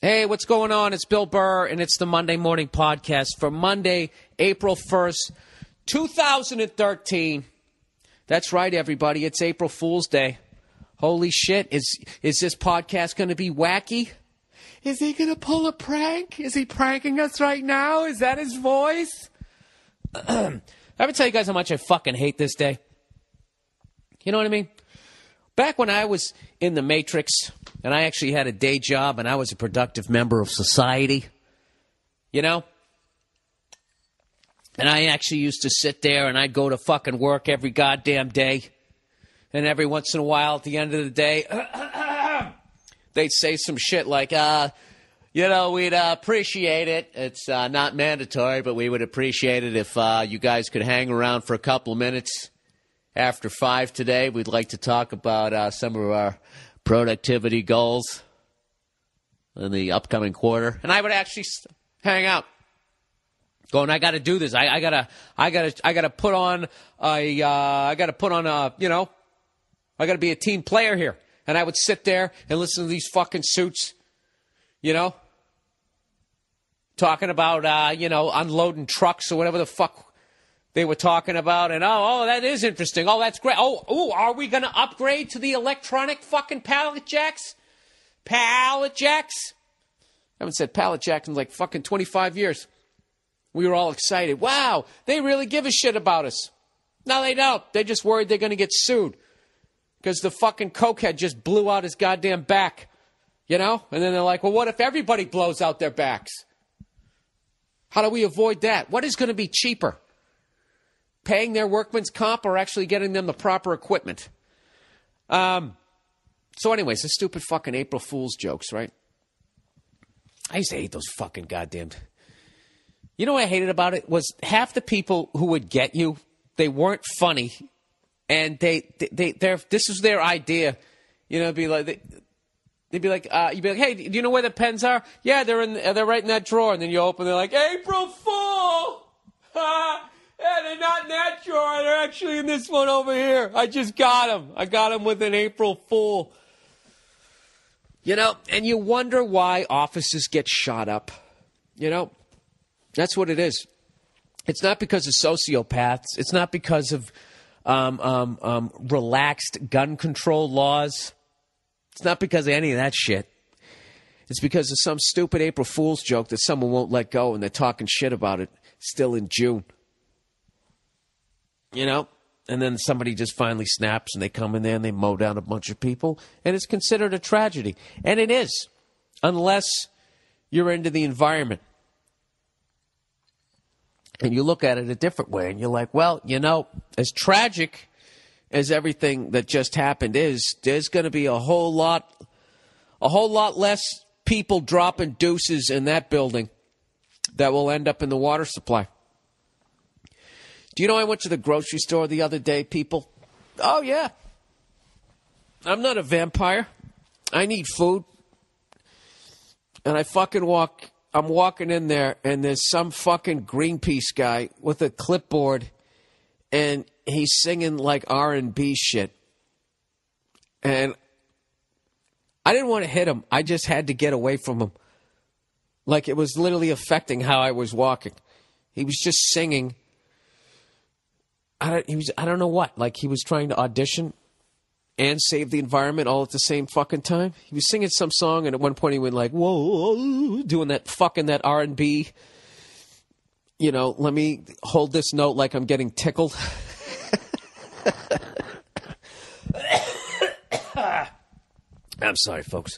Hey, what's going on? It's Bill Burr, and it's the Monday Morning Podcast for Monday, April 1st, 2013. That's right, everybody. It's April Fool's Day. Holy shit. Is this podcast going to be wacky? Is he going to pull a prank? Is he pranking us right now? Is that his voice? I ever tell you guys how much I fucking hate this day? You know what I mean? Back when I was in the Matrix, and I actually had a day job, and I was a productive member of society, you know? And I actually used to sit there, and I'd go to fucking work every goddamn day. And every once in a while, at the end of the day, they'd say some shit like, we'd appreciate it. It's not mandatory, but we would appreciate it if you guys could hang around for a couple of minutes. After 5 today, we'd like to talk about some of our productivity goals in the upcoming quarter. And I would actually hang out. Going, I got to do this. I gotta put on I gotta be a team player here. And I would sit there and listen to these fucking suits, talking about unloading trucks or whatever the fuck they were talking about. And oh, that is interesting. Oh, that's great. Oh, are we gonna upgrade to the electronic fucking pallet jacks? Pallet jacks? I haven't said pallet jacks in like fucking 25 years. We were all excited. Wow, they really give a shit about us. No, they don't. They're just worried they're going to get sued because the fucking cokehead just blew out his goddamn back, And then they're like, well, what if everybody blows out their backs? How do we avoid that? What is going to be cheaper? Paying their workman's comp or actually getting them the proper equipment? So anyways, the stupid fucking April Fool's jokes, right? I used to hate those fucking goddamn... You know what I hated about it? Was half the people who would get you, they weren't funny, and this was their idea. They'd be like, you'd be like, hey, do you know where the pens are? Yeah, they're right in that drawer. And then you open, they're like, April Fool! Yeah, they're not in that drawer. They're actually in this one over here. I just got them. I got them with an April Fool. And you wonder why offices get shot up. That's what it is. It's not because of sociopaths. It's not because of relaxed gun control laws. It's not because of any of that shit. It's because of some stupid April Fool's joke that someone won't let go, and they're talking shit about it still in June. And then somebody just finally snaps, and they come in there and they mow down a bunch of people, and it's considered a tragedy. And it is, unless you're into the environment. And you look at it a different way, and you're like, well, as tragic as everything that just happened is, there's going to be a whole lot less people dropping deuces in that building that will end up in the water supply. Do you know I went to the grocery store the other day, people? Oh, yeah. I'm not a vampire. I need food. And I'm walking in there, and there's some fucking Greenpeace guy with a clipboard, and he's singing like R&B shit. And I didn't want to hit him. I just had to get away from him. Like it was literally affecting how I was walking. He was just singing. I don't know what. Like he was trying to audition and save the environment all at the same fucking time. He was singing some song, and at one point he went like, whoa, doing that R&B, let me hold this note like I'm getting tickled. I'm sorry, folks.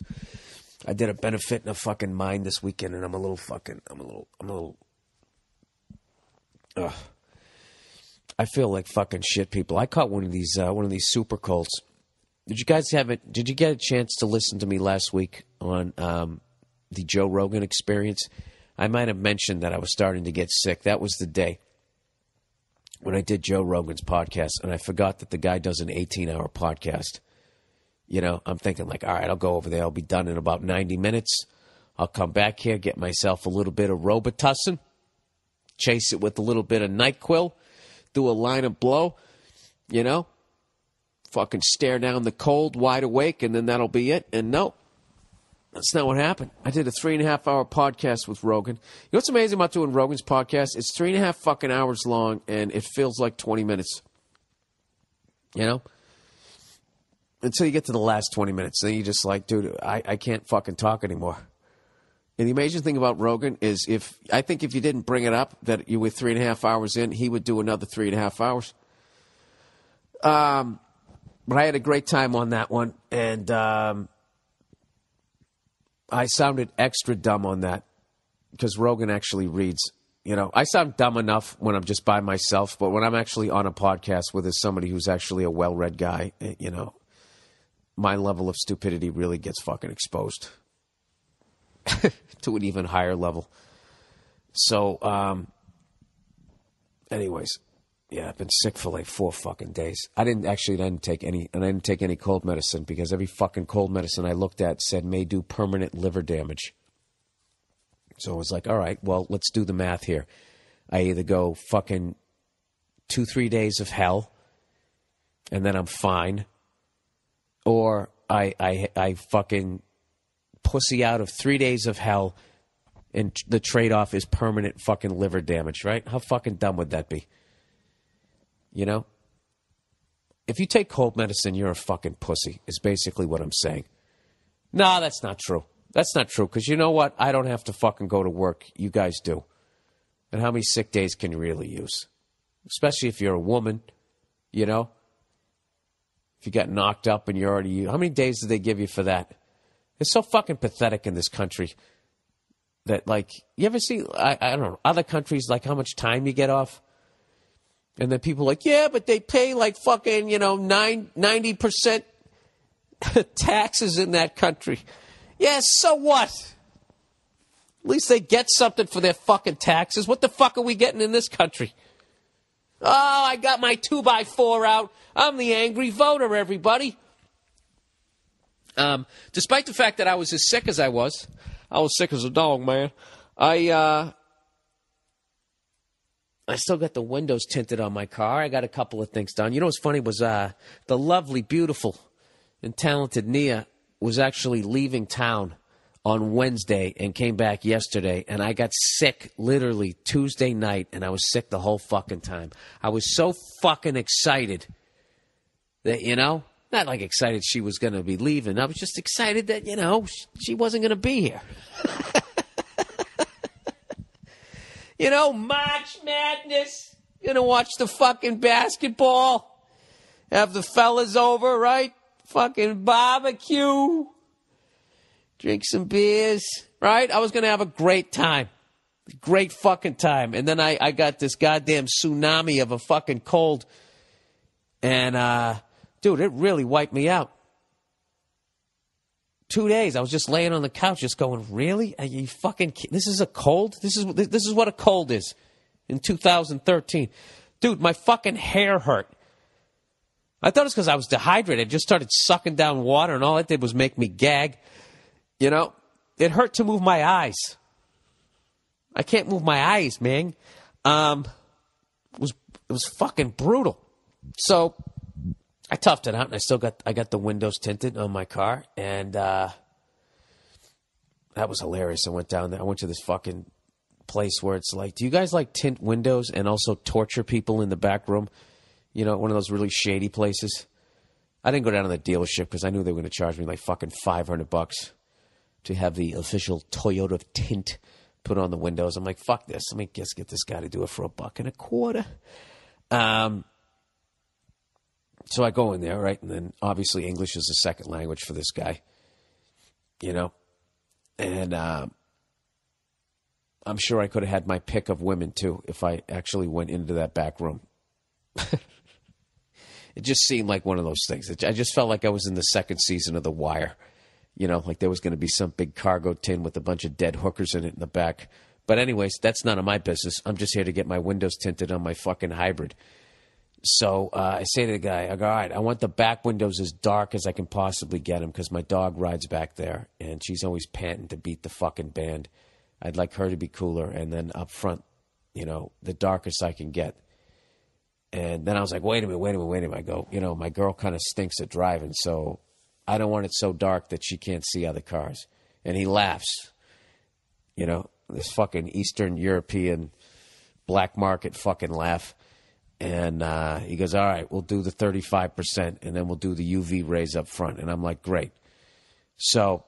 I did a benefit in a fucking mine this weekend, and I'm a little... I feel like fucking shit, people. I caught one of these super colds. Did you guys did you get a chance to listen to me last week on the Joe Rogan Experience? I might have mentioned that I was starting to get sick. That was the day when I did Joe Rogan's podcast, and I forgot that the guy does an 18-hour podcast. I'm thinking like, all right, I'll go over there. I'll be done in about 90 minutes. I'll come back here, get myself a little bit of Robitussin, chase it with a little bit of NyQuil, do a line of blow, fucking stare down the cold, wide awake, and then that'll be it. And no, That's not what happened. I did a 3.5-hour podcast with Rogan. You know what's amazing about doing Rogan's podcast? It's 3.5 fucking hours long, and it feels like 20 minutes. You know? Until you get to the last 20 minutes. Then you're just like, dude, I can't fucking talk anymore. And the amazing thing about Rogan is I think if you didn't bring it up, that you were 3.5 hours in, he would do another 3.5 hours. But I had a great time on that one, and I sounded extra dumb on that because Rogan actually reads. You know, I sound dumb enough when I'm just by myself, but when I'm actually on a podcast with somebody who's actually a well-read guy, you know, my level of stupidity really gets fucking exposed to an even higher level. So, anyways, yeah, I've been sick for like 4 fucking days. I didn't take any cold medicine because every fucking cold medicine I looked at said may do permanent liver damage. So I was like, all right, well, let's do the math here. I either go fucking 2-3 days of hell and then I'm fine, or I fucking pussy out of 3 days of hell and the trade-off is permanent fucking liver damage, right? How fucking dumb would that be? You know? If you take cold medicine, you're a fucking pussy, is basically what I'm saying. No, that's not true. That's not true, because you know what? I don't have to fucking go to work. You guys do. And how many sick days can you really use? Especially if you're a woman, you know? If you got knocked up and you're already... How many days do they give you for that? It's so fucking pathetic in this country that, like... You ever see, I don't know, other countries, like how much time you get off? And then people are like, yeah, but they pay like fucking, 90% taxes in that country. Yeah, so what? At least they get something for their fucking taxes. What the fuck are we getting in this country? Oh, I got my 2x4 out. I'm the angry voter, everybody. Despite the fact that I was as sick as I was sick as a dog, man. I still got the windows tinted on my car. I got a couple of things done. You know what's funny was the lovely, beautiful, and talented Nia was actually leaving town on Wednesday and came back yesterday. And I got sick literally Tuesday night, and I was sick the whole fucking time. I was so fucking excited that, not like excited she was going to be leaving. I was just excited that, she wasn't going to be here. March Madness. Gonna watch the fucking basketball. Have the fellas over, right? Fucking barbecue. Drink some beers, right? I was gonna have a great time. Great fucking time. And then I got this goddamn tsunami of a fucking cold. And, dude, it really wiped me out. 2 days, I was just laying on the couch just going, really? Are you fucking kidding? This is a cold? This is what a cold is in 2013. Dude, my fucking hair hurt. I thought it was because I was dehydrated. I just started sucking down water, and all it did was make me gag. It hurt to move my eyes. I can't move my eyes, man. It was fucking brutal. So I toughed it out, and I got the windows tinted on my car, and that was hilarious. I went down there. I went to this fucking place where it's like, do you guys like tint windows and also torture people in the back room? One of those really shady places. I didn't go down to the dealership because I knew they were going to charge me like fucking $500 to have the official Toyota tint put on the windows. I'm like, fuck this. Let me just get this guy to do it for $1.25. So I go in there, right? And then obviously English is a second language for this guy, And I'm sure I could have had my pick of women, too, if I actually went into that back room. It just seemed like one of those things. I just felt like I was in the second season of The Wire. Like there was going to be some big cargo tin with a bunch of dead hookers in it in the back. But anyways, that's none of my business. I'm just here to get my windows tinted on my fucking hybrid. So I say to the guy, I go, all right, I want the back windows as dark as I can possibly get them because my dog rides back there, and she's always panting to beat the fucking band. I'd like her to be cooler, and then up front, the darkest I can get. And then I was like, wait a minute. I go, my girl kind of stinks at driving, so I don't want it so dark that she can't see other cars. And he laughs. You know, this fucking Eastern European black market fucking laugh. And he goes, all right, we'll do the 35%, and then we'll do the UV rays up front. And I'm like, great. So,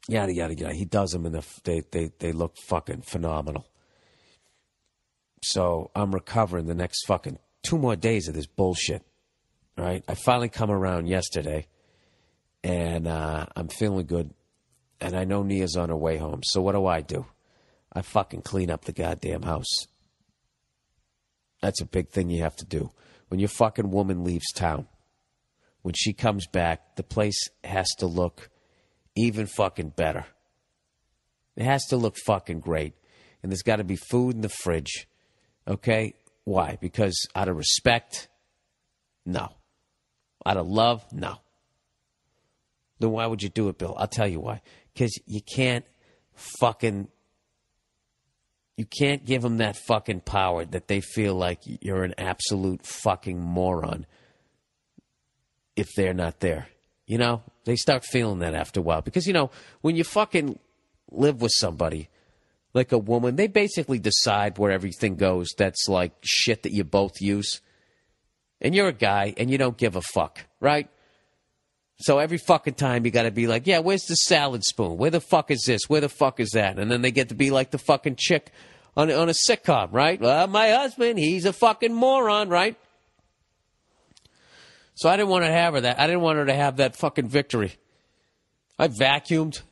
yada, yada, yada. He does them, and they look fucking phenomenal. So I'm recovering the next fucking 2 more days of this bullshit. All right? I finally come around yesterday, and I'm feeling good. And I know Nia's on her way home. So what do? I fucking clean up the goddamn house. That's a big thing you have to do. When your fucking woman leaves town, when she comes back, the place has to look even fucking better. It has to look fucking great. And there's got to be food in the fridge. Okay? Why? Because out of respect? No. Out of love? No. Then why would you do it, Bill? I'll tell you why. Because you can't give them that fucking power that they feel like you're an absolute fucking moron if they're not there. You know? They start feeling that after a while. Because, you know, when you fucking live with somebody, like a woman, they basically decide where everything goes that's like shit that you both use. And you're a guy, and you don't give a fuck, right? So every fucking time you got to be like, yeah, where's the salad spoon? Where the fuck is this? Where the fuck is that? And then they get to be like the fucking chick on a sitcom, right? Well, my husband, he's a fucking moron, right? So I didn't want to have her that. I didn't want her to have that fucking victory. I vacuumed.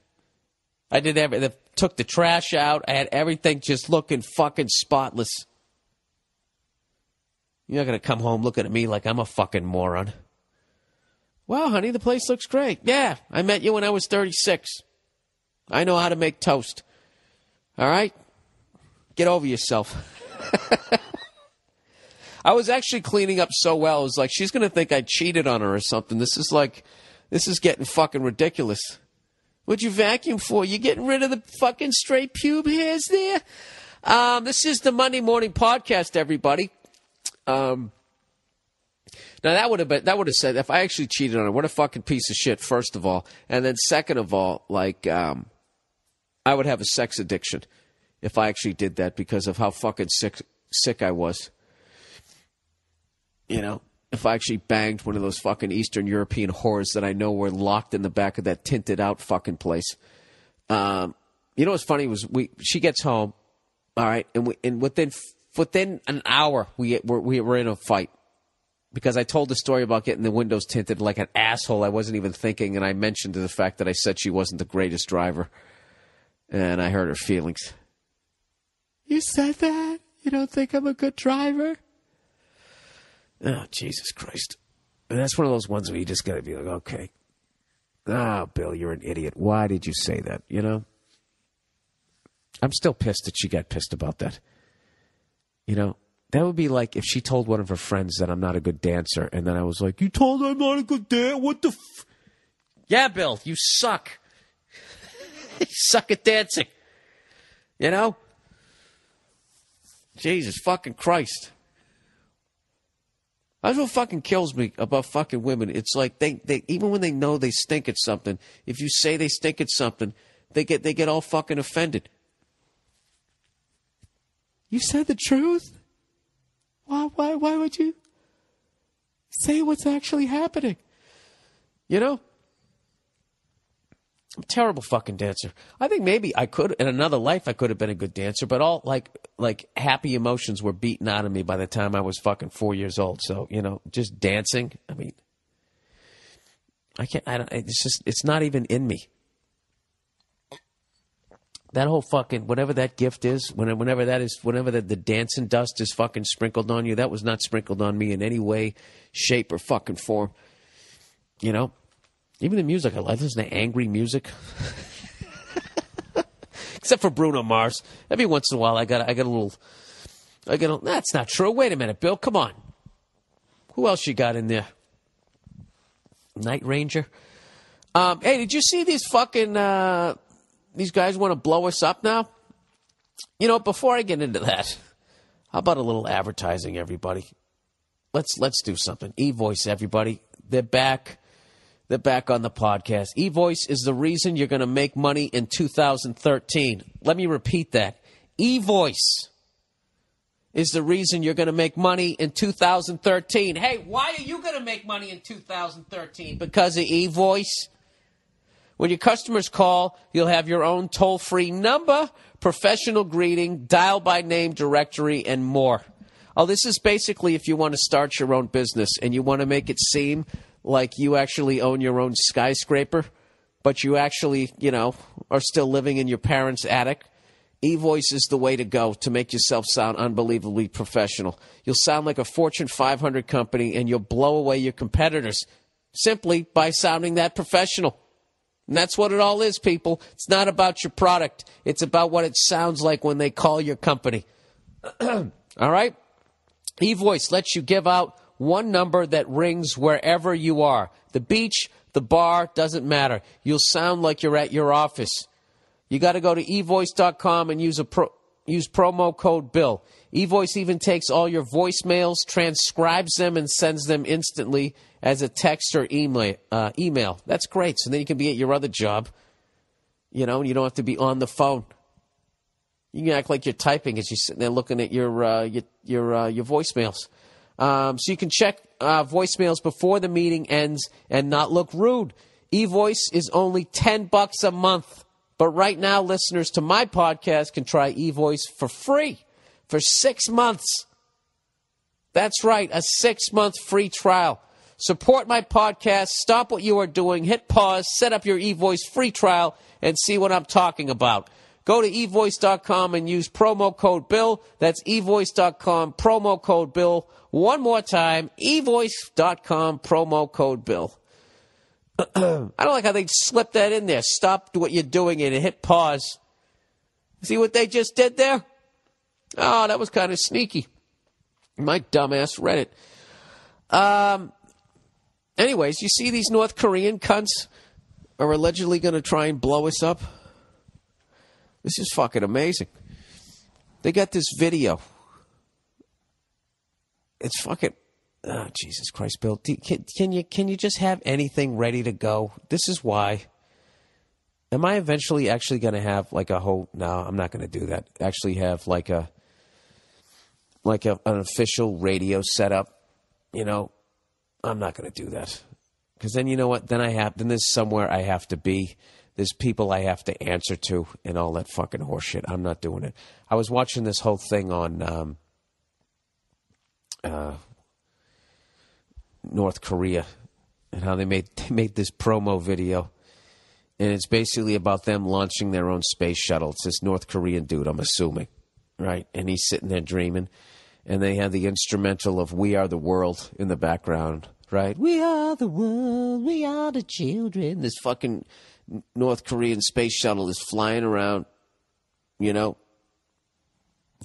I did everything. Took the trash out. I had everything just looking fucking spotless. You're not going to come home looking at me like I'm a fucking moron. Wow, honey, the place looks great. Yeah, I met you when I was 36. I know how to make toast. All right? Get over yourself. I was actually cleaning up so well. It was like, she's going to think I cheated on her or something. This is getting fucking ridiculous. What'd you vacuum for? You getting rid of the fucking stray pube hairs there? This is the Monday Morning Podcast, everybody. Now that would have said, if I actually cheated on her, what a fucking piece of shit, first of all. And then second of all, like, I would have a sex addiction if I actually did that because of how fucking sick I was. You know, if I actually banged one of those fucking Eastern European whores that I know were locked in the back of that tinted out fucking place. You know what's funny was she gets home, all right, and within an hour we were in a fight. Because I told the story about getting the windows tinted like an asshole. I wasn't even thinking, and I mentioned the fact that I said she wasn't the greatest driver. And I hurt her feelings. You said that? You don't think I'm a good driver? Oh, Jesus Christ. And that's one of those ones where you just got to be like, okay. Oh, Bill, you're an idiot. Why did you say that, you know? I'm still pissed that she got pissed about that. You know? That would be like if she told one of her friends that I'm not a good dancer, and then I was like, you told her I'm not a good dancer? What the Yeah, Bill, you suck. You suck at dancing. You know? Jesus fucking Christ. That's what fucking kills me about fucking women. It's like they even when they know they stink at something, if you say they stink at something, they get all fucking offended. You said the truth? Why would you say what's actually happening? You know? I'm a terrible fucking dancer. I think maybe I could, in another life, I could have been a good dancer, but all like happy emotions were beaten out of me by the time I was fucking 4 years old. So, you know, just dancing, I mean, it's not even in me. That whole fucking, whatever that gift is, whenever the dancing dust is fucking sprinkled on you, that was not sprinkled on me in any way, shape, or fucking form. You know? Even the music, I like listen to angry music. Except for Bruno Mars. Every once in a while, I got a little, that's not true. Wait a minute, Bill, come on. Who else you got in there? Night Ranger? Hey, did you see these fucking, these guys want to blow us up now? You know, before I get into that, how about a little advertising, everybody? Let's do something. E-Voice, everybody. They're back. They're back on the podcast. eVoice is the reason you're going to make money in 2013. Let me repeat that. eVoice is the reason you're going to make money in 2013. Hey, why are you going to make money in 2013? Because of eVoice? When your customers call, you'll have your own toll-free number, professional greeting, dial-by-name directory, and more. Oh, this is basically if you want to start your own business and you want to make it seem like you actually own your own skyscraper, but you actually, are still living in your parents' attic. eVoice is the way to go to make yourself sound unbelievably professional. You'll sound like a Fortune 500 company, and you'll blow away your competitors simply by sounding that professional. And that's what it all is, people. It's not about your product. It's about what it sounds like when they call your company. All right? eVoice lets you give out one number that rings wherever you are. The beach, the bar, doesn't matter. You'll sound like you're at your office. You got to go to eVoice.com and use promo code BILL. eVoice even takes all your voicemails, transcribes them, and sends them instantly as a text or email. That's great. So then you can be at your other job, and you don't have to be on the phone. You can act like you're typing as you're sitting there looking at your voicemails. So you can check voicemails before the meeting ends and not look rude. eVoice is only $10 a month. But right now, listeners to my podcast can try eVoice for free for 6 months. That's right, a 6-month free trial. Support my podcast, stop what you are doing, hit pause, set up your eVoice free trial, and see what I'm talking about. Go to eVoice.com and use promo code BILL. That's eVoice.com, promo code BILL. One more time, eVoice.com, promo code BILL. I don't like how they slipped that in there. Stop what you're doing and hit pause. See what they just did there? Oh, that was kind of sneaky. My dumbass read it. Anyways, you see these North Korean cunts are allegedly going to try and blow us up? This is fucking amazing. They got this video. It's fucking... Oh, Jesus Christ, Bill. Can you just have anything ready to go? This is why. Am I eventually actually going to have like a whole... No, I'm not going to do that. Actually have like an official radio setup. I'm not going to do that. Because then you know what? Then there's somewhere I have to be. There's people I have to answer to and all that fucking horseshit. I'm not doing it. I was watching this whole thing on North Korea and how they made this promo video. And it's basically about them launching their own space shuttle. It's this North Korean dude, I'm assuming, right? And he's sitting there dreaming. And they have the instrumental of We Are the World in the background, right? We are the world, we are the children. This fucking North Korean space shuttle is flying around,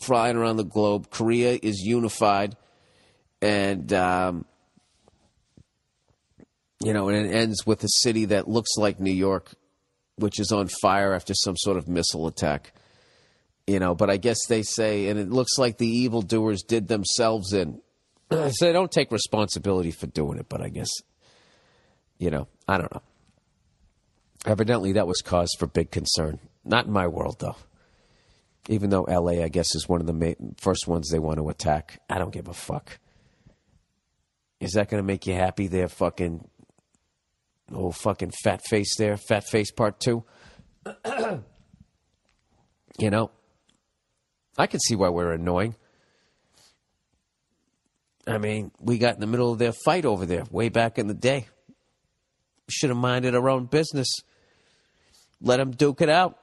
flying around the globe. Korea is unified. And, and it ends with a city that looks like New York, which is on fire after some sort of missile attack. But I guess they say, and it looks like the evildoers did themselves in. So they don't take responsibility for doing it, but I guess, I don't know. Evidently, that was cause for big concern. Not in my world, though. Even though L.A., I guess, is one of the first ones they want to attack. I don't give a fuck. Is that going to make you happy there, fucking fat face there? Fat face part 2? I can see why we're annoying. I mean, we got in the middle of their fight over there way back in the day. Should have minded our own business. Let them duke it out.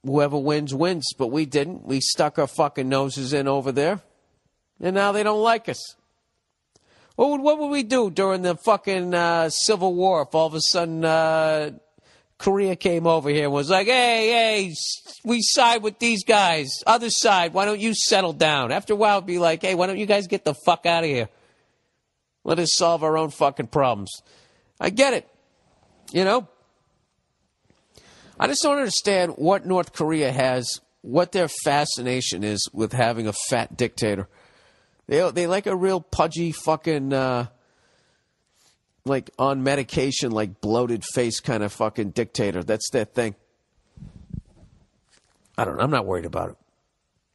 Whoever wins, wins. But we didn't. We stuck our fucking noses in over there. And now they don't like us. What would we do during the fucking Civil War if all of a sudden Korea came over here and was like, hey, we side with these guys. Other side, why don't you settle down? After a while, it'd be like, hey, why don't you guys get the fuck out of here? Let us solve our own fucking problems. I get it. I just don't understand what North Korea has, what their fascination is with having a fat dictator. They like a real pudgy fucking like on medication, like bloated face kind of fucking dictator. That's their thing. I don't know. I'm not worried about it.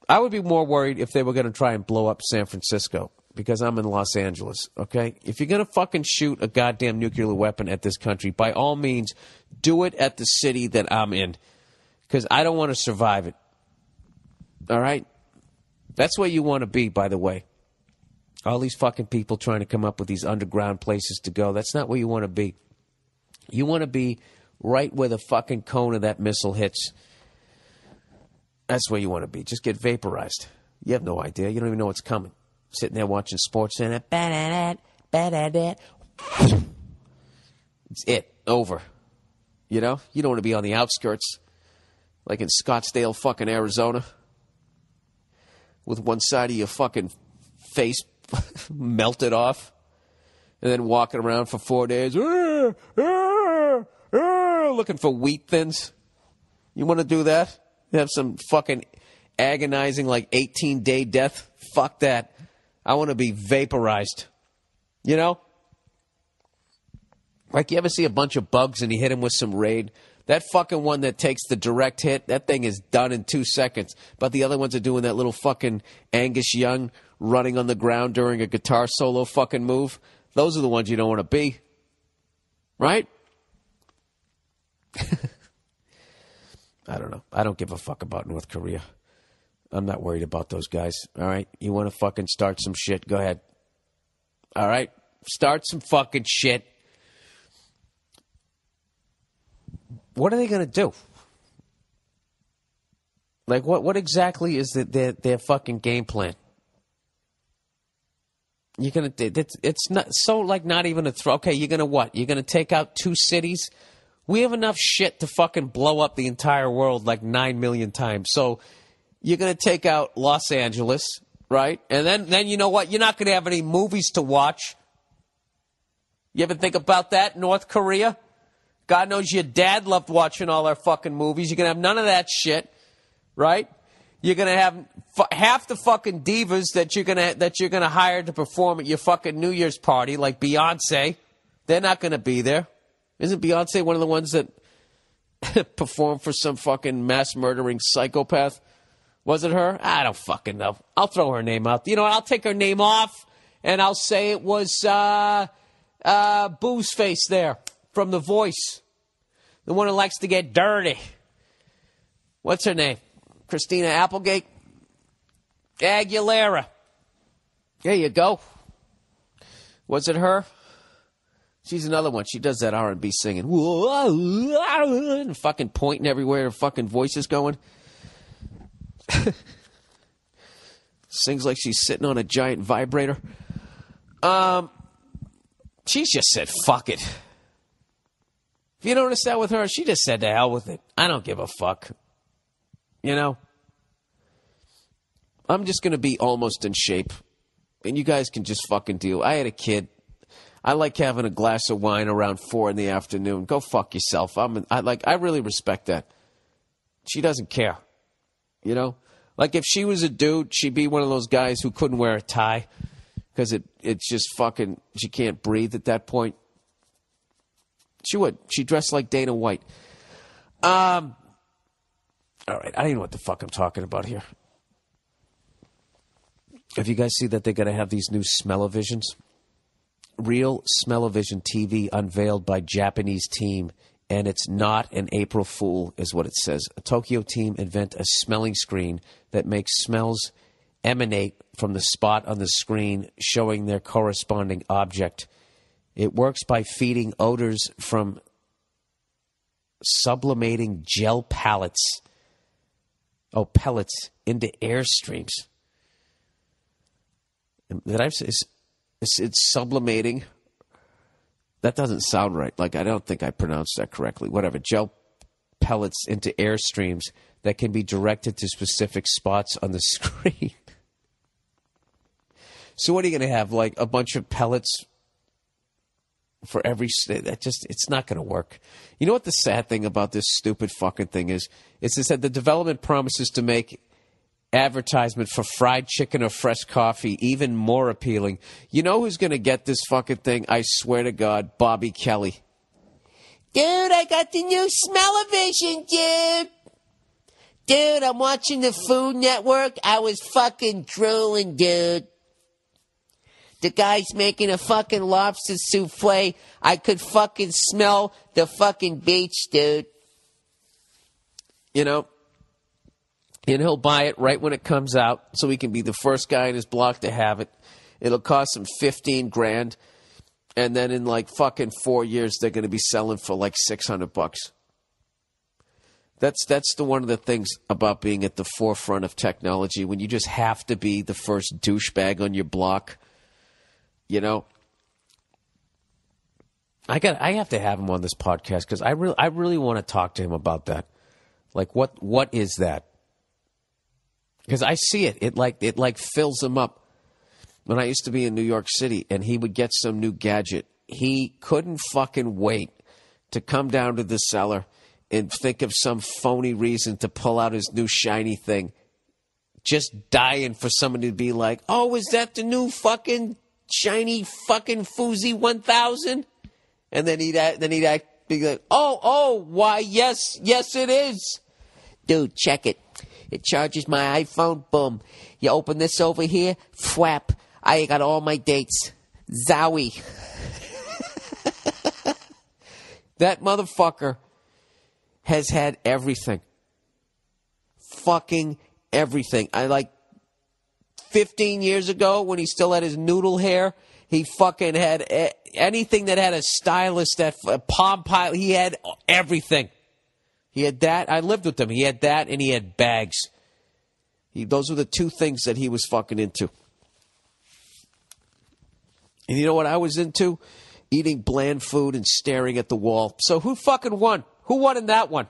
I would be more worried if they were going to try and blow up San Francisco, because I'm in Los Angeles, okay? If you're going to fucking shoot a goddamn nuclear weapon at this country, by all means, do it at the city that I'm in, because I don't want to survive it. All right? That's where you want to be, by the way. All these fucking people trying to come up with these underground places to go. That's not where you want to be. You want to be right where the fucking cone of that missile hits. That's where you want to be. Just get vaporized. You have no idea. You don't even know what's coming. Sitting there watching sports and it's it. Over. You know? You don't want to be on the outskirts. Like in Scottsdale, fucking Arizona. With one side of your fucking face melted off. And then walking around for 4 days. Looking for wheat thins. You want to do that? Have some fucking agonizing, like, 18-day death? Fuck that. I want to be vaporized. You know? Like, you ever see a bunch of bugs and you hit them with some Raid? That fucking one that takes the direct hit, that thing is done in 2 seconds. But the other ones are doing that little fucking Angus Young running on the ground during a guitar solo fucking move. Those are the ones you don't want to be. Right? I don't know. I don't give a fuck about North Korea. I'm not worried about those guys. All right? You want to fucking start some shit? Go ahead. All right? Start some fucking shit. What are they going to do? Like, what exactly is their fucking game plan? You're going to... It's not so, like, not even a throw. Okay, you're going to what? You're going to take out 2 cities? We have enough shit to fucking blow up the entire world like 9 million times. So you're going to take out Los Angeles, right? And then you know what? You're not going to have any movies to watch. You ever think about that, North Korea? God knows your dad loved watching all our fucking movies. You're going to have none of that shit, right? You're going to have half the fucking divas that you're going to hire to perform at your fucking New Year's party, like Beyonce. They're not going to be there. Isn't Beyonce one of the ones that performed for some fucking mass-murdering psychopath? Was it her? I don't fucking know. I'll throw her name out. You know what? I'll take her name off, and I'll say it was Booze Face there from The Voice. The one who likes to get dirty. What's her name? Christina Applegate? Aguilera. There you go. Was it her? She's another one. She does that R&B singing. And fucking pointing everywhere her fucking voice is going. Sings like she's sitting on a giant vibrator. She's just said, fuck it. If you notice that with her, she just said, to hell with it. I don't give a fuck. You know? I'm just going to be almost in shape. And you guys can just fucking deal. I had a kid. I like having a glass of wine around 4 in the afternoon. Go fuck yourself. I really respect that. She doesn't care. You know? Like, if she was a dude, she'd be one of those guys who couldn't wear a tie because it's just fucking, she can't breathe at that point. She would. She dressed like Dana White. All right, I don't know what the fuck I'm talking about here. Have you guys seen that they're going to have these new smell-o-visions? Real smell-o-vision TV unveiled by Japanese team, and it's not an April Fool, is what it says. A Tokyo team invent a smelling screen that makes smells emanate from the spot on the screen, showing their corresponding object. It works by feeding odors from sublimating gel pellets into airstreams. Did I say it's sublimating? That doesn't sound right. Like, I don't think I pronounced that correctly. Whatever. Gel pellets into airstreams that can be directed to specific spots on the screen. So what are you going to have? Like a bunch of pellets for every... it's not going to work. You know what the sad thing about this stupid fucking thing is? It's that the development promises to make advertisement for fried chicken or fresh coffee, even more appealing. You know who's going to get this fucking thing? I swear to God, Bobby Kelly. Dude, I got the new smell-o-vision, dude. Dude, I'm watching the Food Network. I was fucking drooling, dude. The guy's making a fucking lobster souffle. I could fucking smell the fucking beach, dude. You know? And he'll buy it right when it comes out so he can be the first guy in his block to have it. It'll cost him $15,000. And then in like fucking 4 years, they're going to be selling for like $600. That's the one of the things about being at the forefront of technology, when you just have to be the first douchebag on your block. You know, I have to have him on this podcast because I really want to talk to him about that. Like, what is that? Because I see it. It like fills him up. When I used to be in New York City and he would get some new gadget, he couldn't fucking wait to come down to the cellar and think of some phony reason to pull out his new shiny thing. Just dying for someone to be like, oh, is that the new fucking shiny fucking Fuzi 1000? And then he'd be like, oh, why, yes, it is. Dude, check it. It charges my iPhone. Boom. You open this over here. Fwap. I got all my dates. Zowie. That motherfucker has had everything. Fucking everything. I like 15 years ago when he still had his noodle hair, he fucking had anything that had a stylist, that Palm Pilot. He had everything. He had that. I lived with him. He had that and he had bags. Those were the two things that he was fucking into. And you know what I was into? Eating bland food and staring at the wall. So who fucking won? Who won in that one?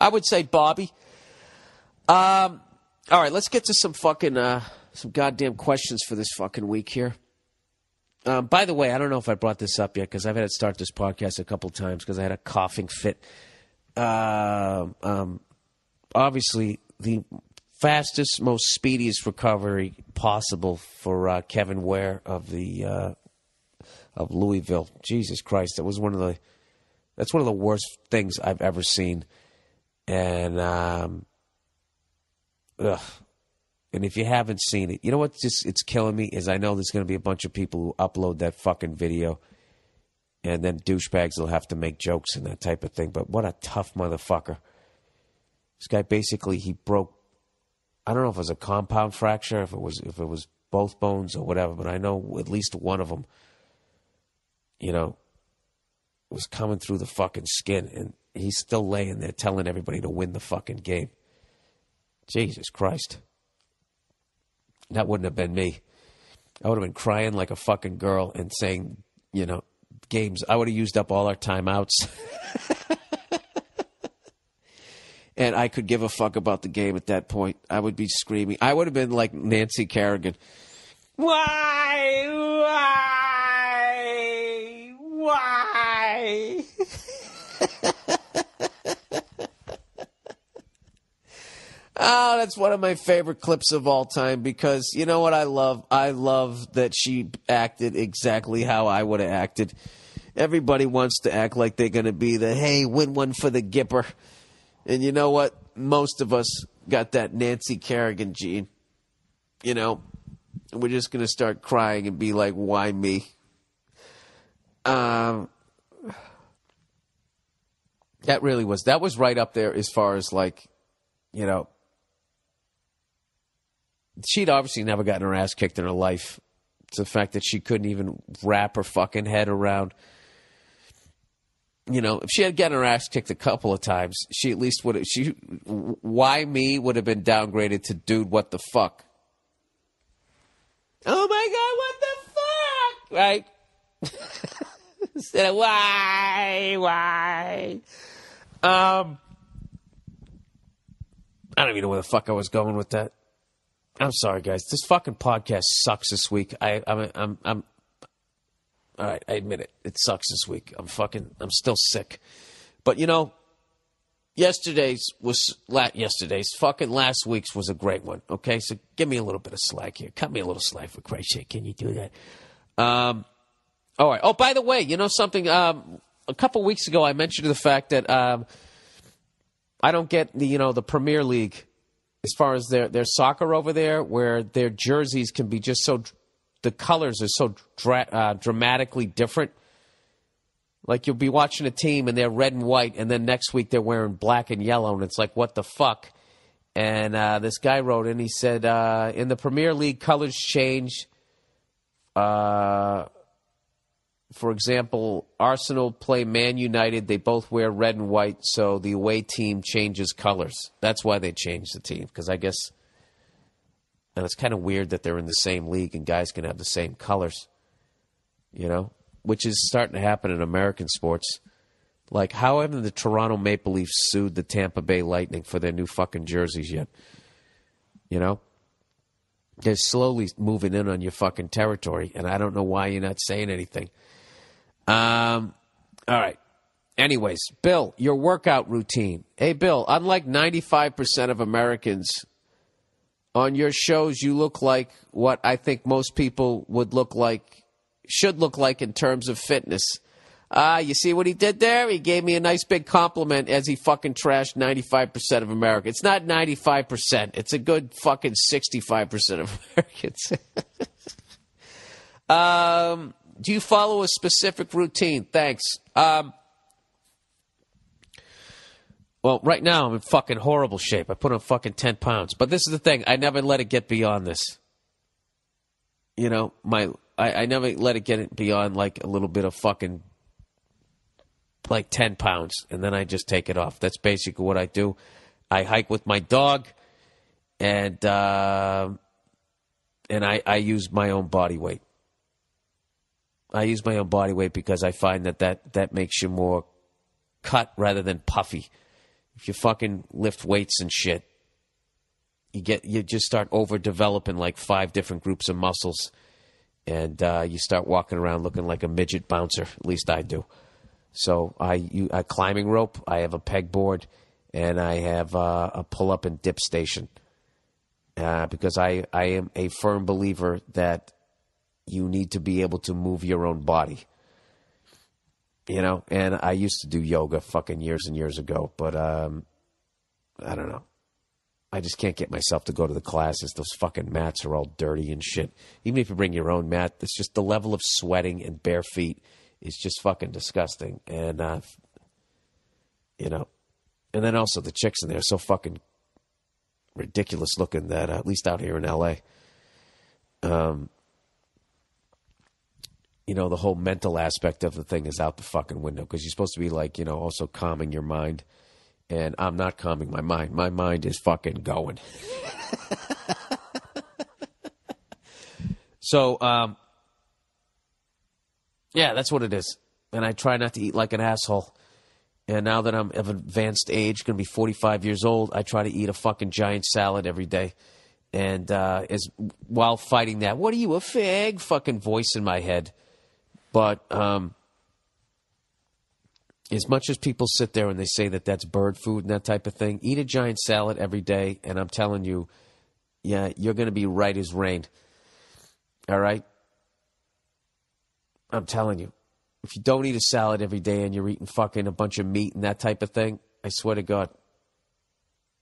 I would say Bobby. All right, let's get to some fucking, some goddamn questions for this fucking week here. By the way, I don't know if I brought this up yet because I've had to start this podcast a couple times because I had a coughing fit. Obviously, the fastest, most speediest recovery possible for Kevin Ware of the of Louisville. Jesus Christ, that's one of the worst things I've ever seen. And and if you haven't seen it, you know what? It's killing me is I know there's going to be a bunch of people who upload that fucking video, and then douchebags will have to make jokes and that type of thing. But what a tough motherfucker! This guy basically he broke. I don't know if it was a compound fracture, if it was both bones or whatever, but I know at least one of them, you know, was coming through the fucking skin, and he's still laying there telling everybody to win the fucking game. Jesus Christ. That wouldn't have been me. I would have been crying like a fucking girl and saying, you know, games. I would have used up all our timeouts. And I could give a fuck about the game at that point. I would be screaming. I would have been like Nancy Kerrigan. Why? Oh, that's one of my favorite clips of all time because you know what I love? I love that she acted exactly how I would have acted. Everybody wants to act like they're going to be the, hey, win one for the Gipper. And you know what? Most of us got that Nancy Kerrigan gene. You know, we're just going to start crying and be like, why me? That was right up there as far as like, you know, she'd obviously never gotten her ass kicked in her life. It's the fact that she couldn't even wrap her fucking head around. You know, if she had gotten her ass kicked a couple of times, she at least would have. Why me would have been downgraded to dude, what the fuck? Oh my God, what the fuck? Right? Instead of why? I don't even know where the fuck I was going with that. I'm sorry, guys. This fucking podcast sucks this week. I'm all right, I admit it. It sucks this week. I'm still sick. But, you know, fucking last week's was a great one. Okay, so give me a little bit of slack here. Cut me a little slack for Christ's sake. Can you do that? All right. Oh, by the way, you know something? A couple weeks ago, I mentioned the fact that I don't get the Premier League as far as their soccer over there, where their jerseys can be just so, the colors are so dramatically different. Like you'll be watching a team and they're red and white, and then next week they're wearing black and yellow, and it's like, what the fuck? And this guy wrote in, he said, in the Premier League, colors change. For example, Arsenal play Man United. They both wear red and white, so the away team changes colors. That's why they changed the team, because I guess, and it's kind of weird that they're in the same league and guys can have the same colors, which is starting to happen in American sports. Like, how haven't the Toronto Maple Leafs sued the Tampa Bay Lightning for their new fucking jerseys yet? They're slowly moving in on your fucking territory, and I don't know why you're not saying anything. All right. Anyways, Bill, your workout routine. Hey, Bill, unlike 95% of Americans, on your shows you look like what I think most people should look like in terms of fitness. You see what he did there? He gave me a nice big compliment as he fucking trashed 95% of America. It's not 95%. It's a good fucking 65% of Americans. Do you follow a specific routine? Thanks. Well, right now I'm in fucking horrible shape. I put on fucking 10 pounds. But this is the thing. I never let it get beyond this. I never let it get beyond like a little bit of fucking like 10 pounds, and then I just take it off. That's basically what I do. I hike with my dog, and I use my own body weight. I use my own body weight because I find that makes you more cut rather than puffy. If you fucking lift weights and shit, you just start overdeveloping like 5 different groups of muscles, and you start walking around looking like a midget bouncer. At least I do. So a climbing rope, I have a pegboard, and I have a pull-up and dip station. Because I am a firm believer that you need to be able to move your own body. And I used to do yoga fucking years and years ago, but I don't know. I just can't get myself to go to the classes. Those fucking mats are all dirty and shit. Even if you bring your own mat, it's just the level of sweating and bare feet is just fucking disgusting. And, and then also the chicks in there are so fucking ridiculous looking that, at least out here in L.A., the whole mental aspect of the thing is out the fucking window, because you're supposed to be like, also calming your mind. And I'm not calming my mind. My mind is fucking going. So, yeah, that's what it is. And I try not to eat like an asshole. And now that I'm of advanced age, going to be 45 years old, I try to eat a fucking giant salad every day. And while fighting that, what are you, a fag? Fucking voice in my head. But as much as people sit there and they say that that's bird food and that type of thing, eat a giant salad every day, and I'm telling you, yeah, you're going to be right as rain. All right? I'm telling you. If you don't eat a salad every day and you're eating fucking a bunch of meat and that type of thing, I swear to God,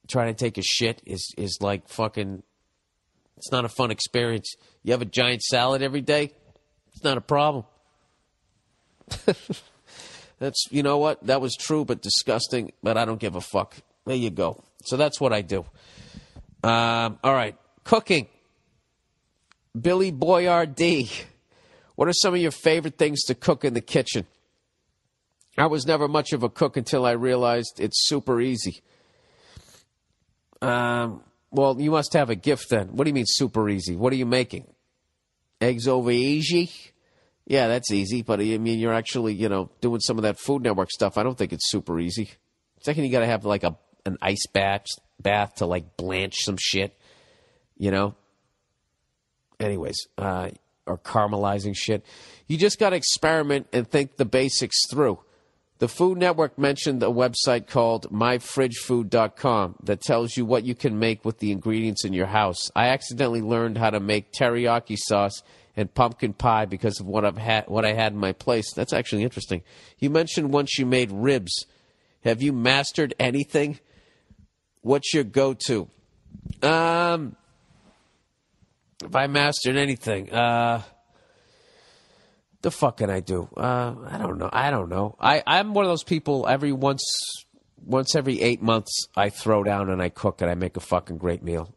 trying to take a shit is like fucking, it's not a fun experience. You have a giant salad every day, it's not a problem. That's, you know what? That was true but disgusting, but I don't give a fuck. There you go. So that's what I do. All right. Cooking. Billy Boyardee. What are some of your favorite things to cook in the kitchen? I was never much of a cook until I realized it's super easy. Well, you must have a gift then. What do you mean super easy? What are you making? Eggs over easy? Yeah, that's easy, but I mean, you're actually, doing some of that Food Network stuff. I don't think it's super easy. Second, you got to have like an ice bath to like blanch some shit, Anyways, or caramelizing shit. You just got to experiment and think the basics through. The Food Network mentioned a website called myfridgefood.com that tells you what you can make with the ingredients in your house. I accidentally learned how to make teriyaki sauce and pumpkin pie because of what I had in my place. That's actually interesting. You mentioned once you made ribs. Have you mastered anything? What's your go-to? If I mastered anything, the fuck can I do? I don't know. I'm one of those people. Once every 8 months, I throw down and I cook and I make a fucking great meal.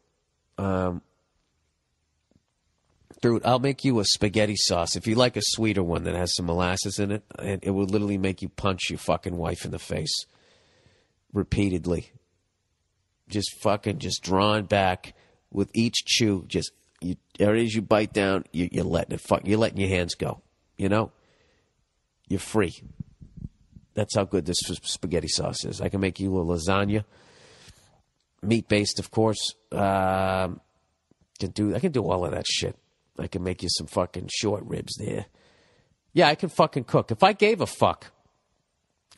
Dude, I'll make you a spaghetti sauce. If you like a sweeter one that has some molasses in it, it will literally make you punch your fucking wife in the face repeatedly. Just drawing back with each chew. Every as you bite down, you're letting your hands go. You know, you're free. That's how good this spaghetti sauce is. I can make you a lasagna, meat-based, of course. I can do all of that shit. I can make you some fucking short ribs there. Yeah, I can fucking cook. If I gave a fuck,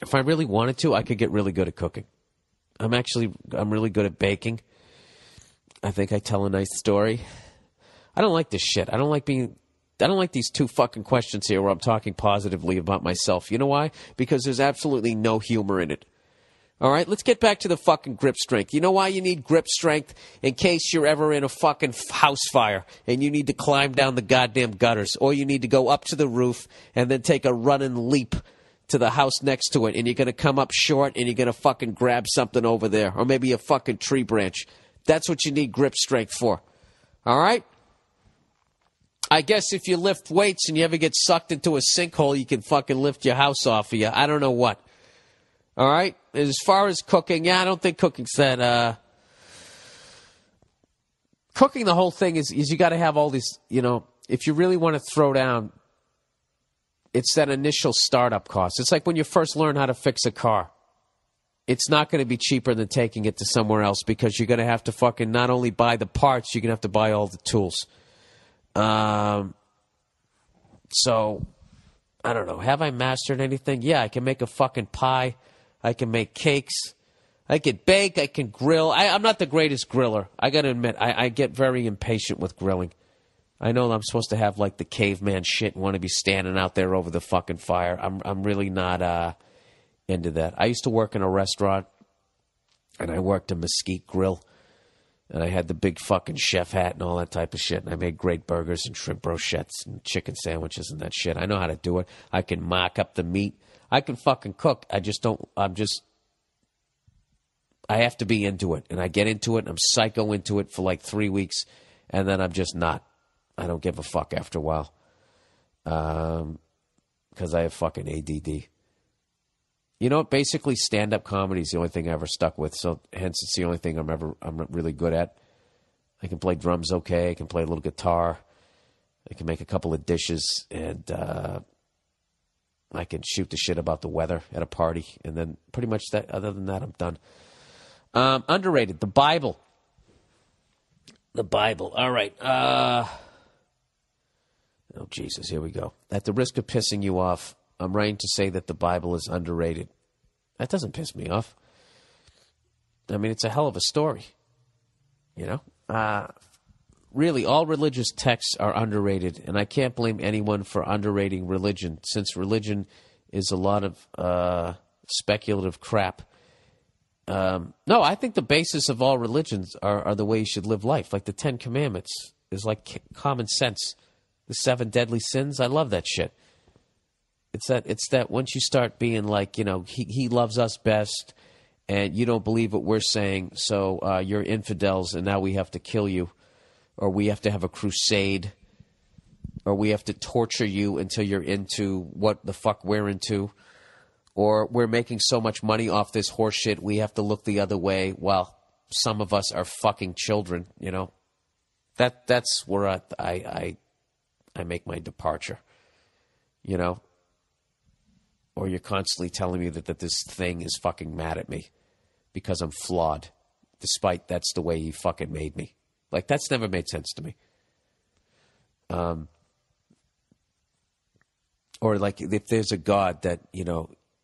if I really wanted to, I could get really good at cooking. I'm really good at baking. I think I tell a nice story. I don't like this shit. I don't like these two fucking questions here where I'm talking positively about myself. You know why? Because there's absolutely no humor in it. All right, let's get back to the fucking grip strength. You know why you need grip strength? In case you're ever in a fucking house fire and you need to climb down the goddamn gutters, or you need to go up to the roof and then take a running leap to the house next to it, and you're going to come up short and you're going to fucking grab something over there, or maybe a fucking tree branch. That's what you need grip strength for. All right? I guess if you lift weights and you ever get sucked into a sinkhole, you can fucking lift your house off of you. I don't know what. All right? As far as cooking, I don't think cooking's that... Cooking, the whole thing is you got to have all these, if you really want to throw down, it's that initial startup cost. It's like when you first learn how to fix a car. It's not going to be cheaper than taking it to somewhere else because you're going to have to fucking not only buy the parts, you're going to have to buy all the tools. So, I don't know. Have I mastered anything? Yeah, I can make a fucking pie. I can make cakes. I can bake. I can grill. I'm not the greatest griller. I got to admit, I get very impatient with grilling. I know I'm supposed to have like the caveman shit and want to be standing out there over the fucking fire. I'm really not into that. I used to work in a restaurant, and I worked a mesquite grill. And I had the big fucking chef hat and all that type of shit. And I made great burgers and shrimp brochettes and chicken sandwiches and that shit. I know how to do it. I can mock up the meat. I can fucking cook. I have to be into it. And I get into it and I'm psycho into it for like 3 weeks. And then I'm just not. I don't give a fuck after a while. Because I have fucking ADD. You know, basically stand-up comedy is the only thing I ever stuck with, so hence it's the only thing I'm really good at. I can play drums okay, I can play a little guitar, I can make a couple of dishes, and I can shoot the shit about the weather at a party, and then pretty much that. Other than that, I'm done. Underrated, the Bible. The Bible, all right. Oh, Jesus, here we go. At the risk of pissing you off, I'm writing to say that the Bible is underrated. That doesn't piss me off. I mean, it's a hell of a story. Really, all religious texts are underrated, and I can't blame anyone for underrating religion, since religion is a lot of speculative crap. No, I think the basis of all religions are the way you should live life. Like the 10 Commandments is like common sense. The 7 deadly sins, I love that shit. It's that once you start being like, he loves us best, and you don't believe what we're saying, so you're infidels, and now we have to kill you, or we have to have a crusade, or we have to torture you until you're into what the fuck we're into, or we're making so much money off this horse shit, we have to look the other way while some of us are fucking children, That's where I make my departure, Or you're constantly telling me that this thing is fucking mad at me because I'm flawed, despite that's the way he fucking made me. Like, that's never made sense to me. Or like if there's a God that,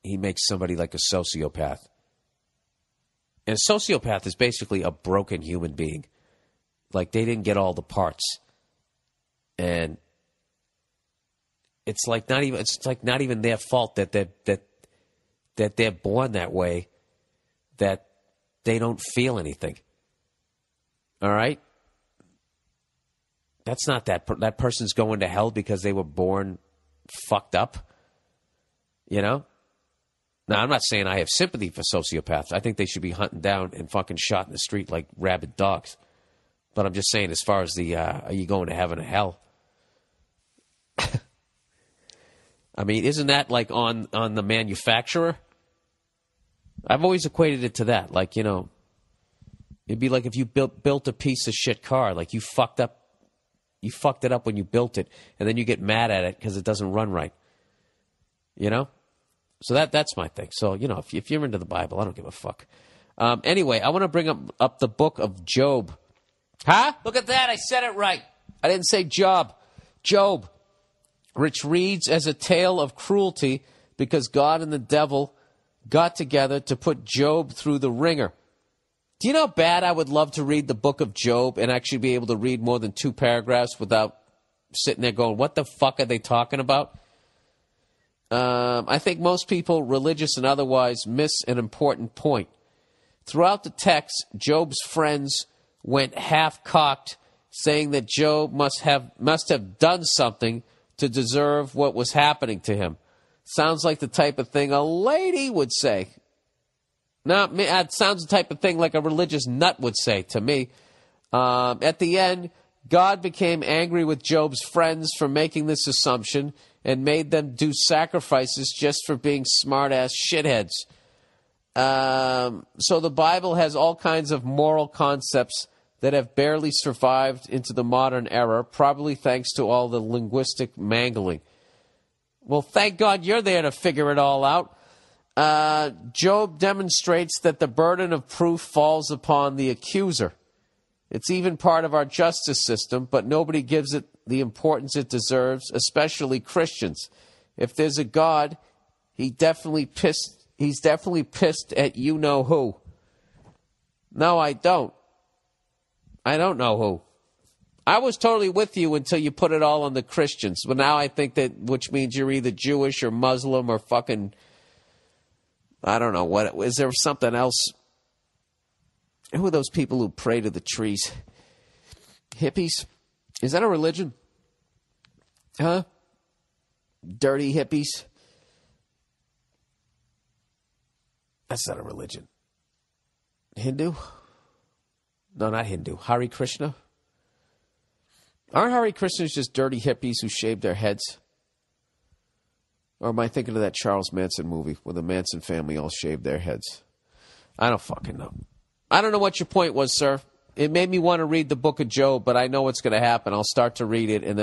he makes somebody like a sociopath. And a sociopath is basically a broken human being. Like, they didn't get all the parts. And it's like not even their fault that they're born that way, that they don't feel anything. All right? That's not that person's going to hell because they were born fucked up. You know? Now, I'm not saying I have sympathy for sociopaths. I think they should be hunted down and fucking shot in the street like rabid dogs. But I'm just saying, as far as the, are you going to heaven or hell? I mean, isn't that like on the manufacturer? I've always equated it to that. Like, you know, it'd be like if you built a piece of shit car, like you fucked it up when you built it, and then you get mad at it because it doesn't run right. You know? So that's my thing. So, you know, if you're into the Bible, I don't give a fuck. Anyway, I want to bring up the book of Job. Huh? Look at that. I said it right. I didn't say Job. Job, which reads as a tale of cruelty because God and the devil got together to put Job through the ringer. Do you know how bad I would love to read the book of Job and actually be able to read more than 2 paragraphs without sitting there going, what the fuck are they talking about? I think most people, religious and otherwise, miss an important point. Throughout the text, Job's friends went half-cocked, saying that Job must have done something to deserve what was happening to him. Sounds like the type of thing a lady would say. No, it sounds the type of thing like a religious nut would say to me. At the end, God became angry with Job's friends for making this assumption and made them do sacrifices just for being smart-ass shitheads. So the Bible has all kinds of moral concepts that have barely survived into the modern era, probably thanks to all the linguistic mangling. Well, thank God you're there to figure it all out. Job demonstrates that the burden of proof falls upon the accuser. It's even part of our justice system, but nobody gives it the importance it deserves, especially Christians. If there's a God, he's definitely pissed at you-know-who. No, I don't. I don't know who. I was totally with you until you put it all on the Christians. But now I think that, which means you're either Jewish or Muslim or fucking, I don't know, what, is there something else? Who are those people who pray to the trees? Hippies? Is that a religion? Huh? Dirty hippies? That's not a religion. Hindu? No, not Hindu. Hare Krishna? Aren't Hare Krishnas just dirty hippies who shave their heads? Or am I thinking of that Charles Manson movie where the Manson family all shaved their heads? I don't fucking know. I don't know what your point was, sir. It made me want to read the book of Job, but I know what's going to happen. I'll start to read it, and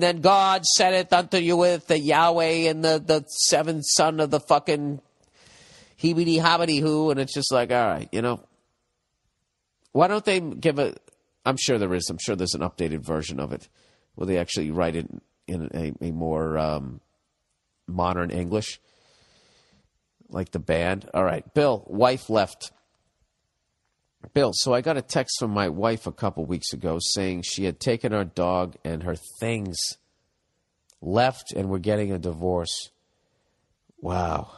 then God said it unto you with the Yahweh and the seventh son of the fucking Heebity-hobbity-hoo, and it's just like, all right, you know. Why don't they give a... I'm sure there is. I'm sure there's an updated version of it where they actually write it in a more modern English, like the band. All right, Bill, wife left. Bill, so I got a text from my wife a couple weeks ago saying she had taken our dog and her things, left, and we're getting a divorce. Wow.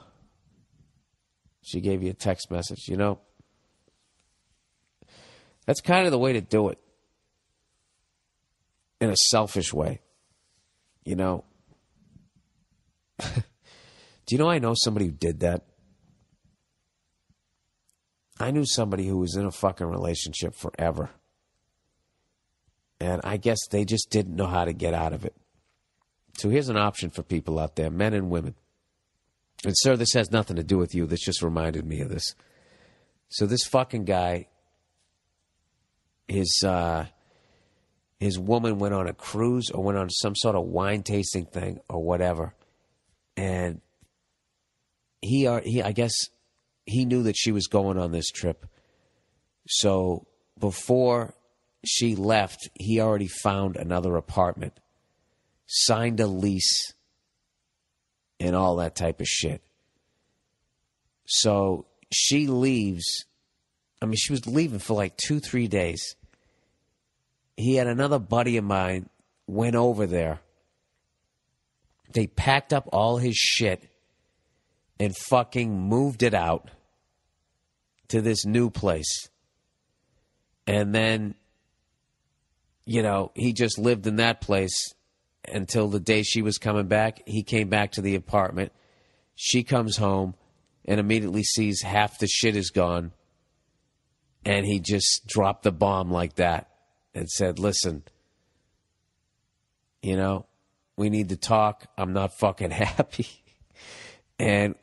She gave you a text message. You know, that's kind of the way to do it. In a selfish way. You know. Do you know I know somebody who did that? I knew somebody who was in a fucking relationship forever. And I guess they just didn't know how to get out of it. So here's an option for people out there, men and women. And sir, this has nothing to do with you. This just reminded me of this. So this fucking guy, his woman went on a cruise or went on some sort of wine tasting thing or whatever. And I guess he knew that she was going on this trip. So before she left, he already found another apartment, signed a lease, and all that type of shit. So she leaves. I mean, she was leaving for like 2-3 days. He had another buddy of mine went over there. They packed up all his shit and fucking moved it out to this new place. And then, you know, he just lived in that place until the day she was coming back. He came back to the apartment. She comes home and immediately sees half the shit is gone. And he just dropped the bomb like that and said, listen, you know, we need to talk. I'm not fucking happy. And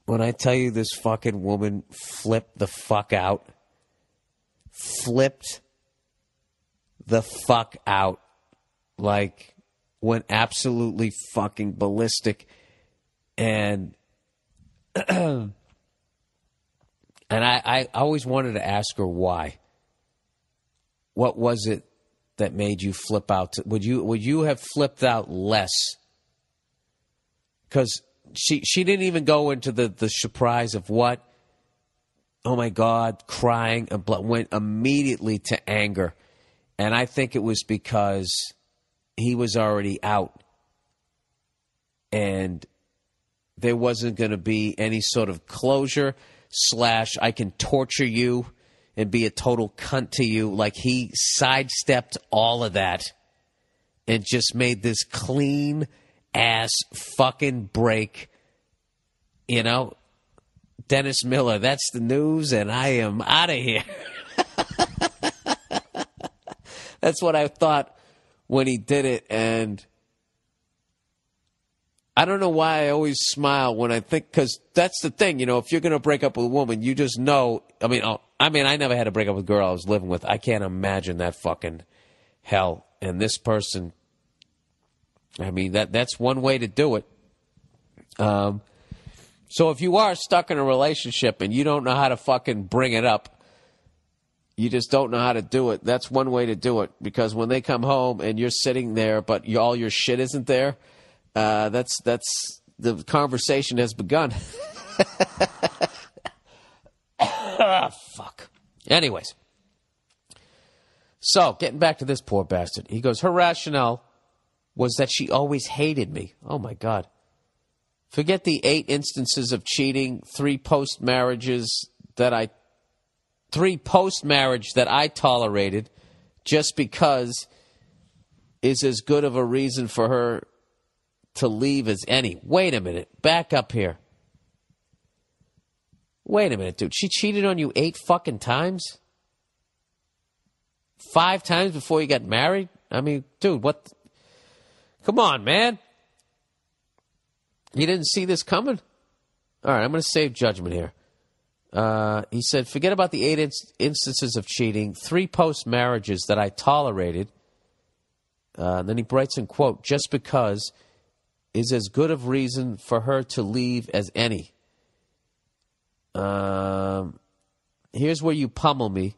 when I tell you this fucking woman flipped the fuck out, flipped the fuck out, like went absolutely fucking ballistic. And and I always wanted to ask her why. What was it that made you flip out? Would you have flipped out less? Because she didn't even go into the surprise of what. Oh my God, crying, and went immediately to anger. And I think it was because he was already out. And there wasn't going to be any sort of closure / I can torture you and be a total cunt to you. Like, he sidestepped all of that and just made this clean ass fucking break. You know, Dennis Miller, that's the news, and I am out of here. That's what I thought when he did it, and I don't know why I always smile when I think, because that's the thing, you know, if you're going to break up with a woman, you just know. I mean, I never had to break up with a girl I was living with. I can't imagine that fucking hell. And this person, I mean, that's one way to do it. So if you are stuck in a relationship and you don't know how to fucking bring it up, you just don't know how to do it, that's one way to do it. Because when they come home and you're sitting there, but all your shit isn't there, that's the conversation has begun. Fuck. Anyways. So, getting back to this poor bastard. He goes, her rationale was that she always hated me. Oh, my God. Forget the 8 instances of cheating, 3 post-marriage that I tolerated just because is as good of a reason for her to leave as any. Wait a minute. Back up here. Wait a minute, dude. She cheated on you 8 fucking times? 5 times before you got married? I mean, dude, what? Come on, man. You didn't see this coming? All right, I'm going to save judgment here. He said, forget about the 8 instances of cheating, 3 post-marriages that I tolerated. Then he writes in quote, just because is as good of reason for her to leave as any. Here's where you pummel me,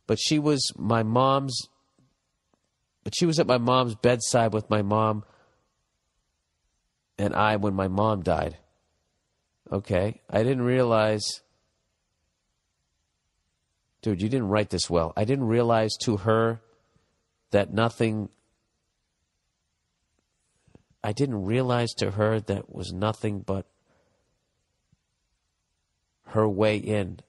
but she was at my mom's bedside with my mom and I when my mom died. Okay, I didn't realize. Dude, you didn't write this well. I didn't realize to her that nothing. I didn't realize to her that was nothing but her way in.